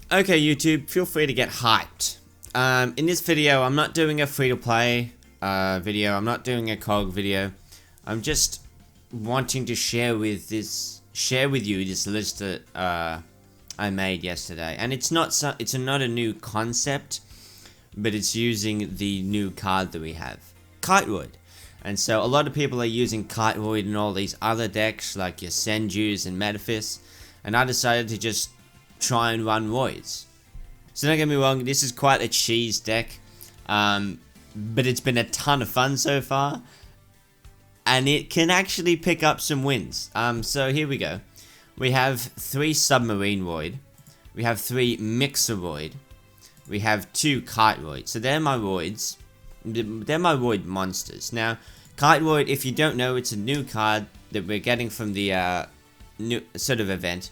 Okay, YouTube, feel free to get hyped. In this video, I'm not doing a free-to-play video. I'm not doing a COG video. I'm just wanting to share with you this list that I made yesterday. And it's not a new concept, but it's using the new card that we have, Kiteroid. And so a lot of people are using Kiteroid in all these other decks like your Senjus and Metaphys, and I decided to just try and run Roids. So don't get me wrong, this is quite a cheese deck, but it's been a ton of fun so far, and it can actually pick up some wins. So here we go. We have 3 Submarine Roid, we have 3 Mixer Roid, we have 2 Kiteroid. So they're my Roids, they're my Roid monsters. Now, Kiteroid, if you don't know, it's a new card that we're getting from the new sort of event.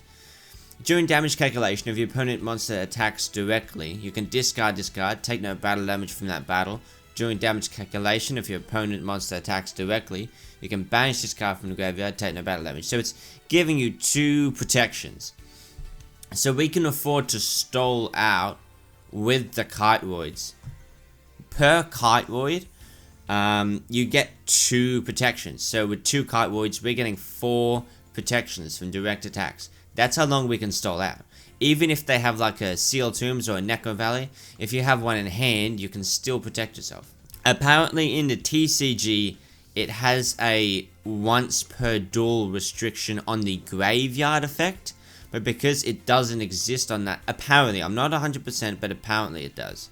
During damage calculation, if your opponent monster attacks directly, you can discard this card, take no battle damage from that battle. During damage calculation, if your opponent monster attacks directly, you can banish this card from the graveyard, take no battle damage. So it's giving you 2 protections. So we can afford to stall out with the Kiteroids. Per Kiteroid, you get 2 protections. So with 2 Kiteroids, we're getting 4 protections from direct attacks. That's how long we can stall out. Even if they have like a Seal Tombs or a Necro Valley, if you have one in hand, you can still protect yourself. Apparently in the TCG, it has a once per duel restriction on the graveyard effect, but because it doesn't exist on that, apparently, I'm not 100%, but apparently it does.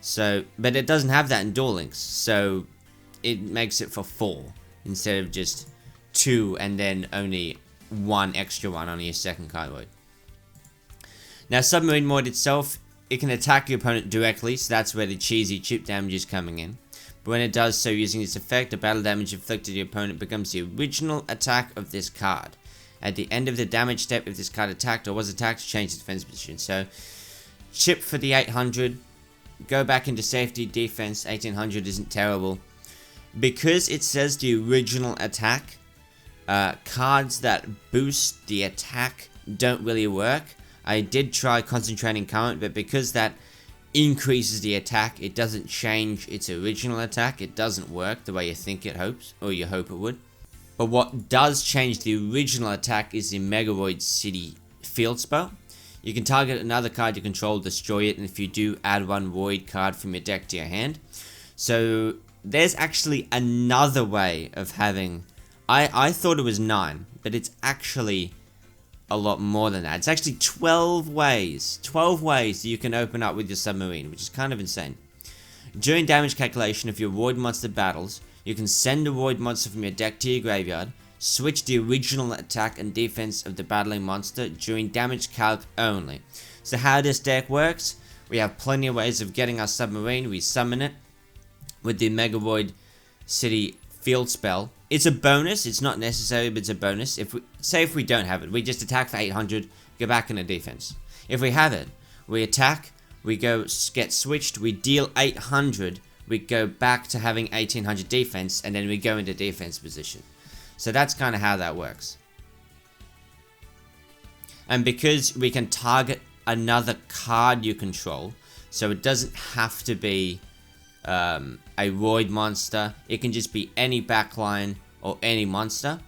So, but it doesn't have that in Duel Links, so it makes it for 4 instead of just 2 and then only 1 extra one on your second Kiteroid. Now, Submarine Roid itself, it can attack your opponent directly, so that's where the cheesy chip damage is coming in. But when it does so using this effect, the battle damage inflicted to your opponent becomes the original attack of this card. At the end of the damage step, if this card attacked or was attacked, change the defense position. So, chip for the 800, go back into safety, defense, 1800 isn't terrible. Because it says the original attack, cards that boost the attack don't really work. I did try Concentrating Current, but because that increases the attack, it doesn't change its original attack. It doesn't work the way you think it hopes, or you hope it would. But what does change the original attack is the Megaroid City field spell. You can target another card you control, destroy it, and if you do, add 1 Roid card from your deck to your hand. So there's actually another way of having... I thought it was 9, but it's actually a lot more than that. It's actually 12 ways. 12 ways that you can open up with your Submarine, which is kind of insane. During damage calculation, if your Roid monster battles, you can send a Roid monster from your deck to your graveyard, switch the original attack and defense of the battling monster during damage calc only. So how this deck works, we have plenty of ways of getting our Submarine. We summon it with the Megaroid City field spell. It's a bonus, it's not necessary, but it's a bonus. If we don't have it, we just attack for 800, go back into defense. If we have it, we attack, we go get switched, we deal 800, we go back to having 1800 defense, and then we go into defense position. So that's kind of how that works. And because we can target another card you control, so it doesn't have to be a Roid monster, it can just be any backline or any monster.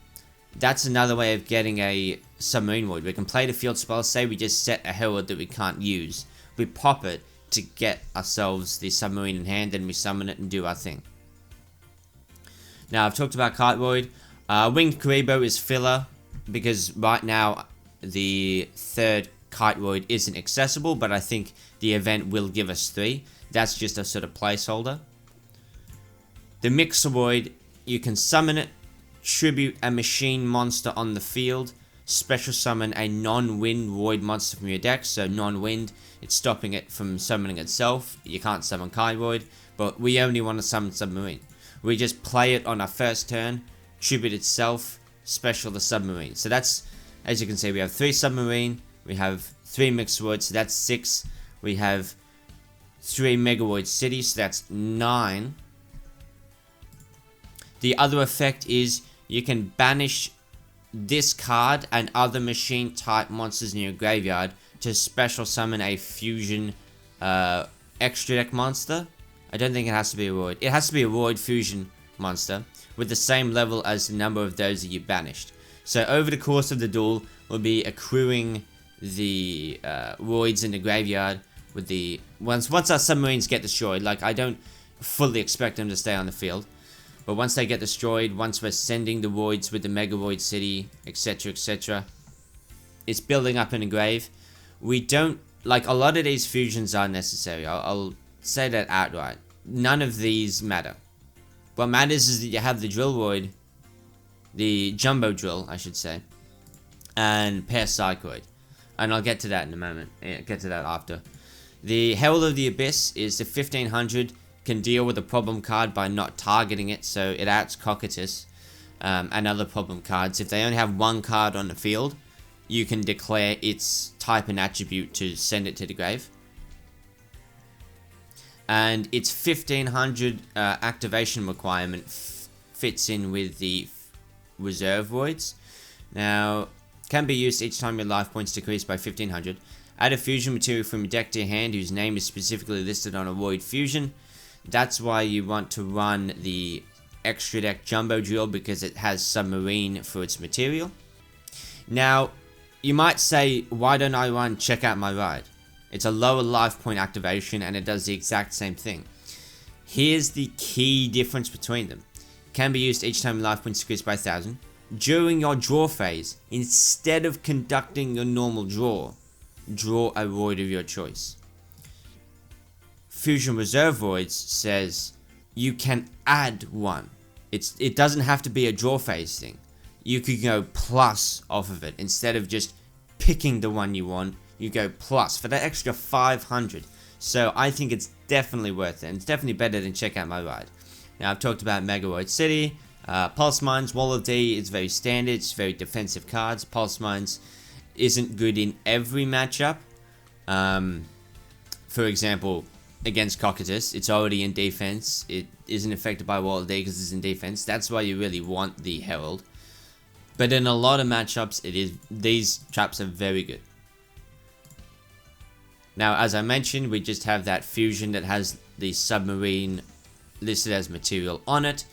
That's another way of getting a Submarine Roid. We can play the field spell, say we just set a herald that we can't use, we pop it to get ourselves the Submarine in hand, then we summon it and do our thing. Now I've talked about Kiteroid. Winged Karibo is filler, because right now the 3rd Kiteroid isn't accessible, but I think the event will give us 3. That's just a sort of placeholder. The Mixeroid, you can summon it, tribute a machine monster on the field, special summon a non-wind Roid monster from your deck. So non-wind, it's stopping it from summoning itself. You can't summon Kiteroid, but we only want to summon Submarine. We just play it on our first turn, tribute itself, special the Submarine. So that's, as you can see, we have 3 Submarine, we have 3 Mixeroids, so that's 6. We have 3 Megaroid Cities, so that's 9. The other effect is you can banish this card and other machine type monsters in your graveyard to special summon a fusion extra deck monster. I don't think it has to be a Royd. It has to be a Royd fusion monster with the same level as the number of those that you banished. So over the course of the duel, we'll be accruing the Royds in the graveyard with the once our submarines get destroyed. Like, I don't fully expect them to stay on the field, but once they get destroyed, once we're sending the Royds with the Mega Royd City, etc, etc, it's building up in the grave. We don't, like, a lot of these fusions are necessary. I'll say that outright. None of these matter. What matters is that you have the Drill Royd, the Jumbo Drill, I should say, and Pair Kiteroid. And I'll get to that in a moment. Get to that after. The Herald of the Abyss is the 1500, can deal with a problem card by not targeting it, so it outs Cocytus and other problem cards. If they only have one card on the field, you can declare its type and attribute to send it to the grave. And its 1500 activation requirement fits in with the reserve Royds. Now, can be used each time your life points decrease by 1500. Add a fusion material from your deck to your hand whose name is specifically listed on a Royd fusion. That's why you want to run the extra deck Jumbo Drill, because it has Submarine for its material. Now, you might say, why don't I run Check Out My Ride? It's a lower life point activation and it does the exact same thing. Here's the key difference between them. Can be used each time life points decrease by 1000. During your draw phase, instead of conducting your normal draw a Royd of your choice. Fusion Reserve Royds says you can add one. It doesn't have to be a draw phase thing. You could go plus off of it. Instead of just picking the one you want, you go plus for that extra 500. So I think it's definitely worth it. And it's definitely better than Check Out My Ride. Now, I've talked about Mega Royd City. Pulse Mines, Wall of D is very standard. It's very defensive cards. Pulse Mines isn't good in every matchup. For example, against Cocytus, it's already in defense. It isn't affected by Wall of D because it's in defense. That's why you really want the Herald. But in a lot of matchups, these traps are very good. Now, as I mentioned, we just have that fusion that has the Submarine listed as material on it.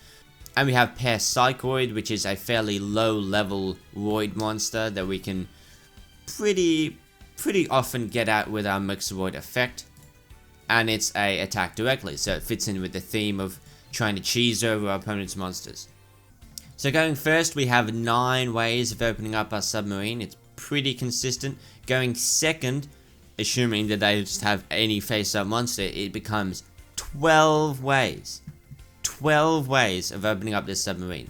And we have Pair Kiteroid, which is a fairly low level Royd monster that we can pretty often get out with our Mixeroid effect. And it's a attack directly, so it fits in with the theme of trying to cheese over our opponent's monsters. So going first, we have 9 ways of opening up our Submarine. It's pretty consistent. Going second, assuming that they just have any face-up monster, it becomes 12 ways. 12 ways of opening up this Submarine.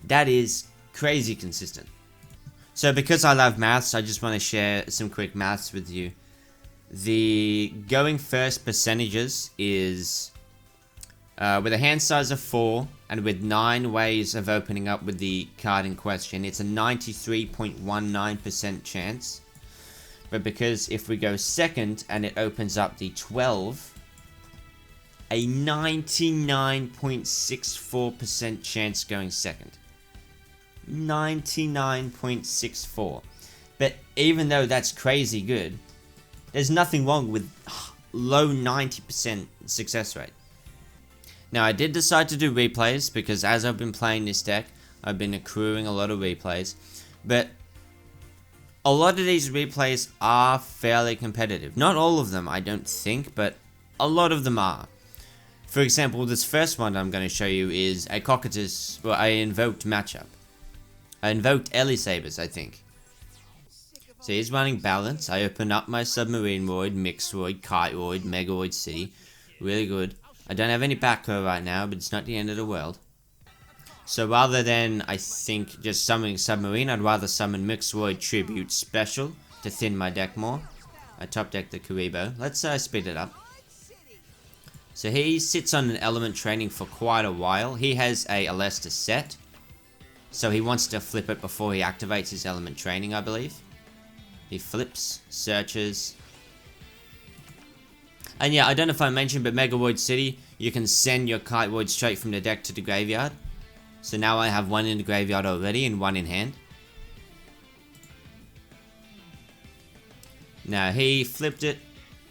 That is crazy consistent. So because I love maths, I just want to share some quick maths with you. The going first percentages is with a hand size of 4 and with 9 ways of opening up with the card in question, it's a 93.19% chance. But because if we go second and it opens up the 12, a 99.64% chance going second. 99.64. But even though that's crazy good, there's nothing wrong with low 90% success rate. Now, I did decide to do replays because as I've been playing this deck, I've been accruing a lot of replays. But a lot of these replays are fairly competitive. Not all of them, I don't think, but a lot of them are. For example, this first one I'm going to show you is a Cocytus, well, I invoked matchup. I invoked Elisabers, I think. So he's running balance. I open up my Submarine Royd, Mixeroid, Kiteroid, Mega Royd City. Really good. I don't have any back row right now, but it's not the end of the world. So rather than, I think, just summoning Submarine, I'd rather summon Mixeroid Tribute Special to thin my deck more. I top deck the Kaiba. Let's speed it up. So he sits on an element training for quite a while. He has a Alesta set. So he wants to flip it before he activates his element training, I believe. He flips, searches. And yeah, I don't know if I mentioned, but Mega Royd City, you can send your Kiteroid straight from the deck to the graveyard. So now I have one in the graveyard already and one in hand. Now he flipped it.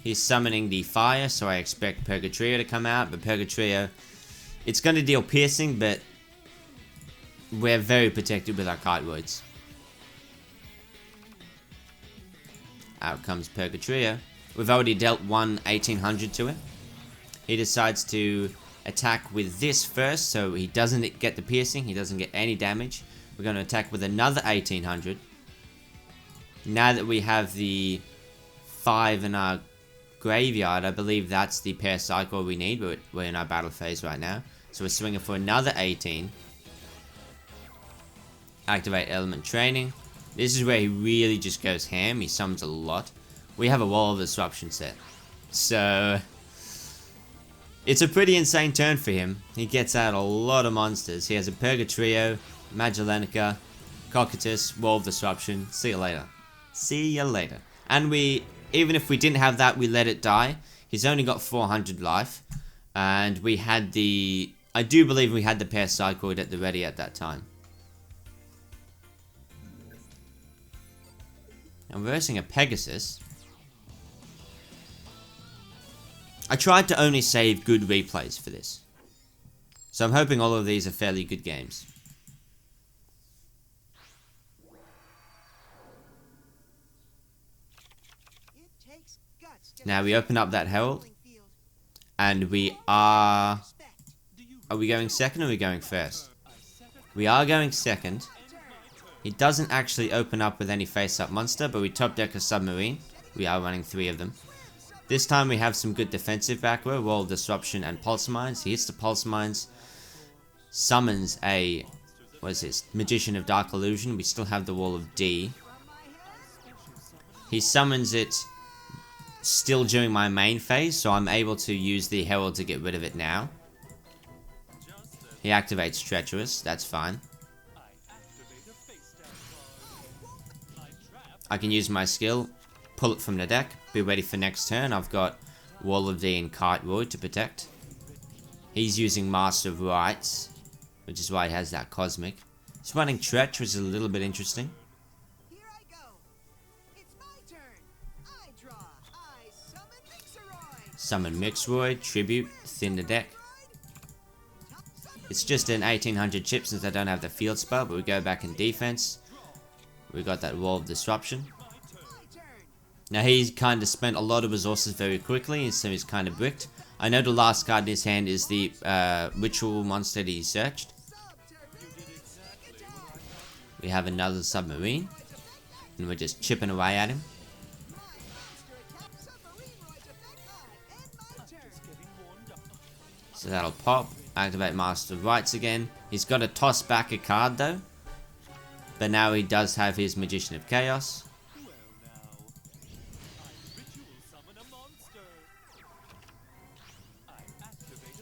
He's summoning the fire, so I expect Purgatrio to come out, but Purgatrio, it's going to deal piercing, but we're very protected with our Kiteroids. Out comes Purgatrio. We've already dealt one 1800 to it. He decides to attack with this first, so he doesn't get the piercing, he doesn't get any damage. We're going to attack with another 1800. Now that we have the 5 in our graveyard, I believe that's the pair cycle we need, but we're in our battle phase right now. So we're swinging for another 18. Activate element training. This is where he really just goes ham. He summons a lot. We have a wall of disruption set. So it's a pretty insane turn for him. He gets out a lot of monsters. He has a Purgatrio, Magellantica, Cocytus, wall of disruption. See you later. See you later. And we, even if we didn't have that, we let it die. He's only got 400 life. And we had the, I do believe we had the pair Psychoid at the ready at that time. I'm versing a Pegasus. I tried to only save good replays for this. So I'm hoping all of these are fairly good games. Now we open up that Herald. And we are we going second or are we going first? We are going second. He doesn't actually open up with any face-up monster, but we top deck a Submarine. We are running 3 of them. This time we have some good defensive back row, Wall of Disruption and Pulse Mines. He hits the Pulse Mines, summons a, what is this, Magician of Dark Illusion. We still have the Wall of D. He summons it still during my main phase, so I'm able to use the Herald to get rid of it now. He activates Treacherous, that's fine. I can use my skill, pull it from the deck, be ready for next turn. I've got Wall of D and Kiteroid to protect. He's using Master of Rights, which is why he has that Cosmic. He's running Treacherous, is a little bit interesting. Here I go. It's my turn. I draw. I summon Mixeroid. Summon Mixeroid, Tribute, thin the deck. It's just an 1800 chip since I don't have the field spell, but we go back in defense. We got that Wall of Disruption. Now he's kind of spent a lot of resources very quickly, so he's kind of bricked. I know the last card in his hand is the Ritual monster that he searched. We have another Submarine, and we're just chipping away at him. So that'll pop, activate Master of Rights again. He's got to toss back a card though. But now he does have his Magician of Chaos.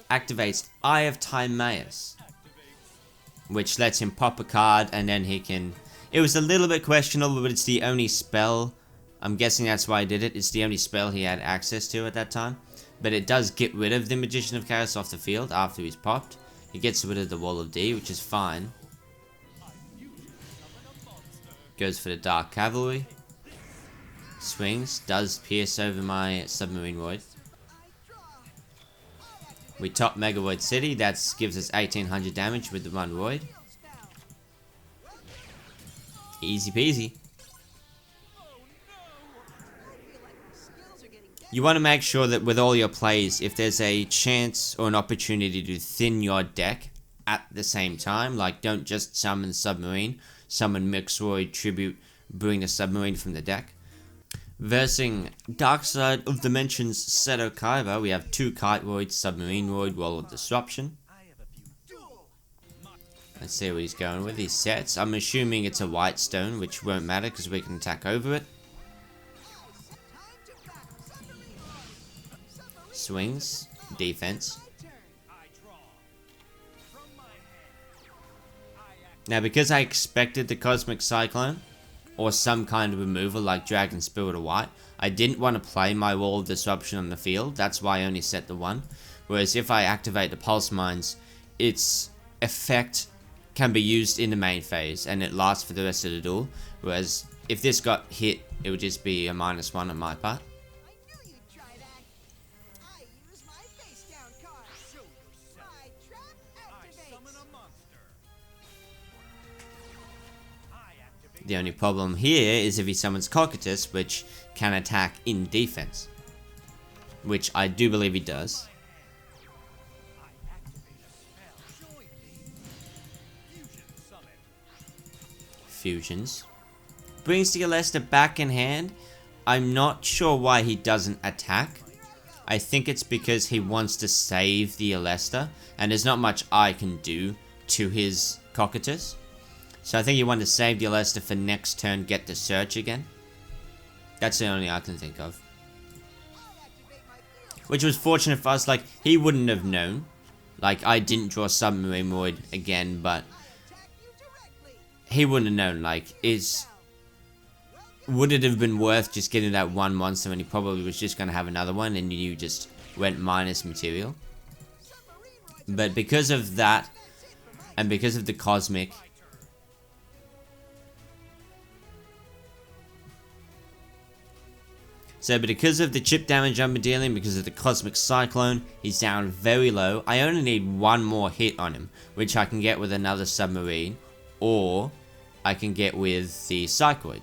Activates Eye of Timaeus, which lets him pop a card and then he can... It was a little bit questionable, but it's the only spell. I'm guessing that's why I did it. It's the only spell he had access to at that time. But it does get rid of the Magician of Chaos off the field after he's popped. He gets rid of the Wall of D, which is fine. Goes for the Dark Cavalry. Swings. Does pierce over my Submarine Roid. We top Megaroid City. That gives us 1800 damage with the one Roid. Easy peasy. You want to make sure that with all your plays, if there's a chance or an opportunity to thin your deck at the same time, like don't just summon Submarine, summon Mixeroid, Tribute, bring the Submarine from the deck. Versing Dark Side of Dimensions Seto Kaiba, we have 2 Kiteroids, Submarine Roid, Wall of Disruption. Let's see what he's going with. He sets. I'm assuming it's a white stone, which won't matter because we can attack over it. Swings. Defense. Now, because I expected the Cosmic Cyclone, or some kind of removal like Dragon Spirit or White, I didn't want to play my Wall of Disruption on the field. That's why I only set the 1. Whereas if I activate the Pulse Mines, its effect can be used in the main phase, and it lasts for the rest of the duel. Whereas if this got hit, it would just be a -1 on my part. I knew you'd try that. I use my face down card. I trap activate. The only problem here is if he summons Cocytus, which can attack in defense. Which I do believe he does. Fusions. Brings the Alesta back in hand. I'm not sure why he doesn't attack. I think it's because he wants to save the Alesta, and there's not much I can do to his Cocytus. So I think he wanted to save the Alesta for next turn, get the search again. That's the only I can think of. Which was fortunate for us, like, he wouldn't have known. Like, I didn't draw Submarine Void again, but he wouldn't have known, like, would it have been worth just getting that one monster when he probably was just going to have another one and you just went minus material? But because of that, and because of the Cosmic, but because of the chip damage I'm dealing, because of the Cosmic Cyclone, he's down very low. I only need one more hit on him, which I can get with another Submarine, or I can get with the Kiteroid.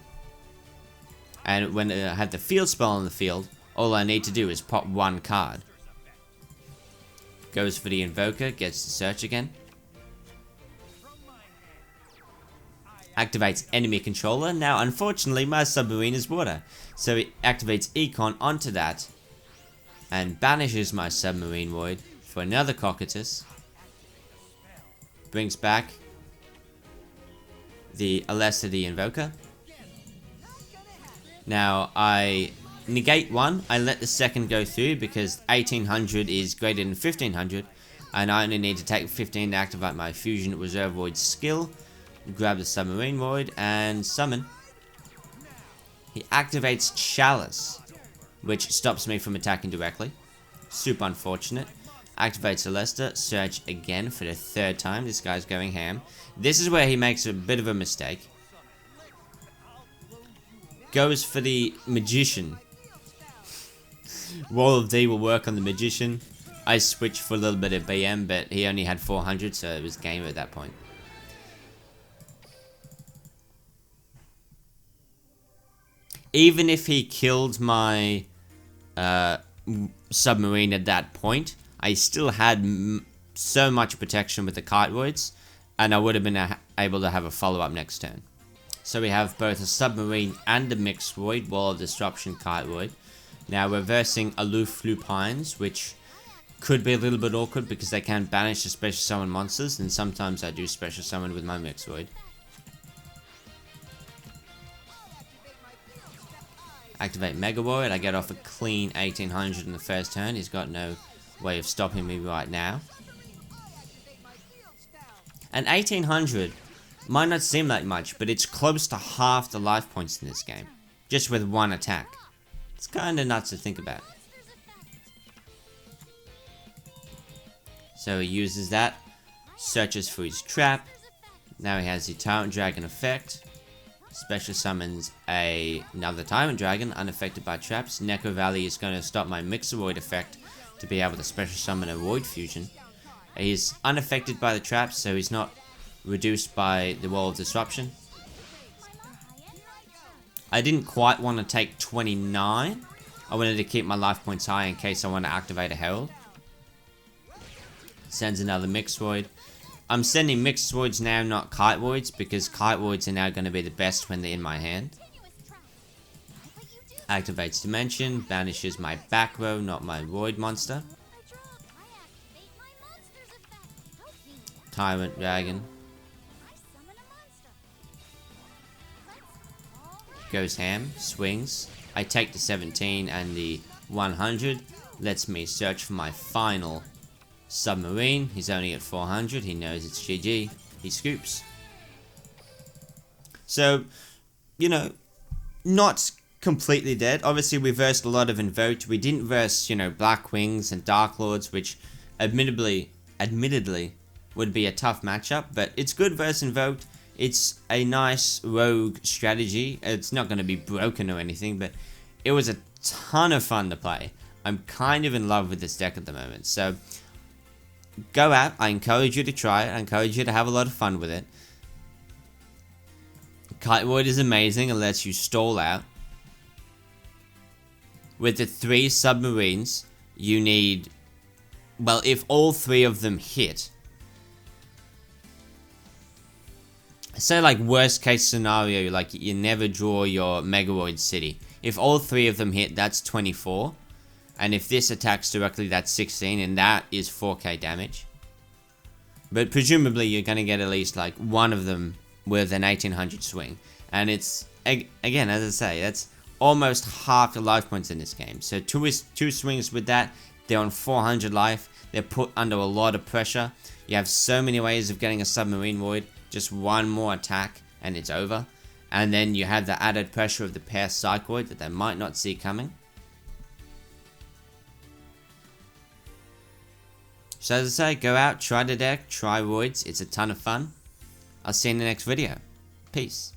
And when I have the field spell on the field, all I need to do is pop one card. Goes for the Invoker, gets the search again. Activates enemy controller. Now, unfortunately, my Submarine is water. So it activates Econ onto that. And banishes my Submarine Void for another Cocytus. Brings back the Alesta the Invoker. Now, I negate one. I let the second go through because 1800 is greater than 1500. And I only need to take 15 to activate my Fusion Reserve Void skill. Grab the Submarine Void and summon. He activates Chalice, which stops me from attacking directly. Super unfortunate. Activates Alesta, search again for the third time. This guy's going ham. This is where he makes a bit of a mistake. Goes for the Magician. Wall of D will work on the Magician. I switched for a little bit of BM, but he only had 400, so it was game at that point. Even if he killed my Submarine at that point, I still had so much protection with the Kiteroids, and I would have been able to have a follow-up next turn. So we have both a Submarine and a Mixed Void, Wall of Disruption Kiteroid. Now reversing Aloof Lupines, which could be a little bit awkward because they can banish the special summon monsters, and sometimes I do special summon with my Mixed Void. Activate Mega Void. I get off a clean 1800 in the first turn. He's got no way of stopping me right now. And 1800 might not seem like much, but it's close to half the life points in this game, just with one attack. It's kind of nuts to think about. So he uses that, searches for his trap. Now he has the Tyrant Dragon effect. Special summons another Tyrant Dragon, unaffected by traps. Neko Valley is going to stop my Mixeroid effect to be able to special summon a Void Fusion. He's unaffected by the traps, so he's not reduced by the Wall of Disruption. I didn't quite want to take 29. I wanted to keep my life points high in case I want to activate a Herald. Sends another Mixed Void. I'm sending Mixed Voids now, not Kiteroids, because Kiteroids are now going to be the best when they're in my hand. Activates Dimension, banishes my back row, not my Void monster. Tyrant Dragon. Goes ham, swings. I take the 17 and the 100. Lets me search for my final Submarine. He's only at 400. He knows it's GG. He scoops. So, you know, not completely dead. Obviously, we versed a lot of Invoked. We didn't verse, you know, Black Wings and Dark Lords, which admittedly would be a tough matchup. But it's good versus Invoked. It's a nice rogue strategy. It's not going to be broken or anything, but it was a ton of fun to play. I'm kind of in love with this deck at the moment. So go out. I encourage you to try it. I encourage you to have a lot of fun with it. Kiteroid is amazing. It lets you stall out. With the 3 submarines, you need... Well, if all 3 of them hit... Say like worst case scenario, like you never draw your Megaroid city. If all 3 of them hit, that's 24. And if this attacks directly, that's 16, and that is 4k damage. But presumably you're going to get at least like one of them with an 1800 swing. And it's, again, as I say, that's almost half the life points in this game. So two swings with that, they're on 400 life. They're put under a lot of pressure. You have so many ways of getting a Submarine Void. Just one more attack and it's over. And then you have the added pressure of the pair Psychoid that they might not see coming. So as I say, go out, try the deck, try Roids. It's a ton of fun. I'll see you in the next video. Peace.